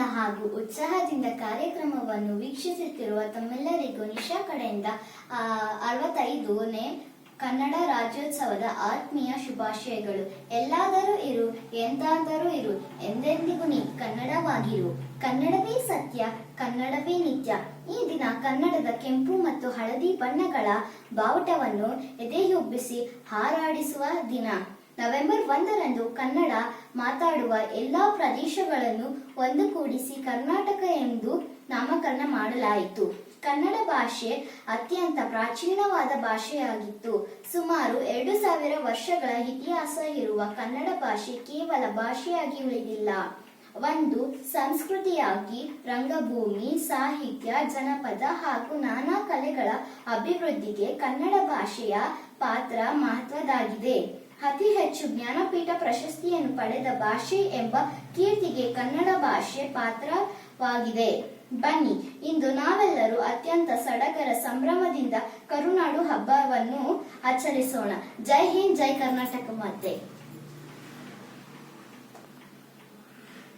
ಪ್ರೀತಿಯಿಂದ ಹಾಗೂ ಉತ್ಸಾಹದಿಂದ ಕಾರ್ಯಕ್ರಮವನ್ನು ವೀಕ್ಷಿಸುತ್ತಿರುವ ತಮ್ಮೆಲ್ಲರಿಗೂ ನಿಶಾ ಕಡೆಯಿಂದ 65ನೇ ಕನ್ನಡ ರಾಜ್ಯೋತ್ಸವದ ಆತ್ಮೀಯ ಶುಭಾಶಯಗಳು. ಎಲ್ಲಾದರೂ ಇರು, ಎಂದಾದರೂ ಇರು, ಎಂದೆಂದಿಗೂ ನೀ ಕನ್ನಡವಾಗಿರು. ಕನ್ನಡವೇ ಸತ್ಯ, ಕನ್ನಡವೇ ನಿತ್ಯ. ಈ ದಿನ ಕನ್ನಡದ ಕೆಂಪು ಮತ್ತು ಹಳದಿ ಬಣ್ಣಗಳ ಬಾವುಟವನ್ನು ಎದೆಯುಬ್ಬಿಸಿ ಹಾರಾಡಿಸುವ ದಿನ. ನವೆಂಬರ್ 1ರಂದು ಕನ್ನಡ ಮಾತಾಡುವ ಎಲ್ಲಾ ಪ್ರದೇಶಗಳನ್ನು ಒಂದುಗೂಡಿಸಿ ಕರ್ನಾಟಕ ಎಂದು ನಾಮಕರಣ ಮಾಡಲಾಯಿತು. ಕನ್ನಡ ಭಾಷೆ ಅತ್ಯಂತ ಪ್ರಾಚೀನವಾದ ಭಾಷೆಯಾಗಿತ್ತು. ಸುಮಾರು 2000 ವರ್ಷಗಳ ಇತಿಹಾಸ ಇರುವ ಕನ್ನಡ ಭಾಷೆ ಕೇವಲ ಭಾಷೆಯಾಗಿ ಉಳಿದಿಲ್ಲ, ಒಂದು ಸಂಸ್ಕೃತಿಯಾಗಿ ರಂಗಭೂಮಿ, ಸಾಹಿತ್ಯ, ಜನಪದ ಹಾಗೂ ನಾನಾ ಕಲೆಗಳ ಅಭಿವೃದ್ಧಿಗೆ ಕನ್ನಡ ಭಾಷೆಯ ಪಾತ್ರ ಮಹತ್ವದಾಗಿದೆ. ಅತಿ ಹೆಚ್ಚು ಜ್ಞಾನಪೀಠ ಪ್ರಶಸ್ತಿಯನ್ನು ಪಡೆದ ಭಾಷೆ ಎಂಬ ಕೀರ್ತಿಗೆ ಕನ್ನಡ ಭಾಷೆ ಪಾತ್ರವಾಗಿದೆ. ಬನ್ನಿ, ಇಂದು ನಾವೆಲ್ಲರೂ ಅತ್ಯಂತ ಸಡಗರ ಸಂಭ್ರಮದಿಂದ ಕರುನಾಡು ಹಬ್ಬವನ್ನು ಆಚರಿಸೋಣ. ಜೈ ಹಿಂದ್, ಜೈ ಕರ್ನಾಟಕ ಮಾತೆ.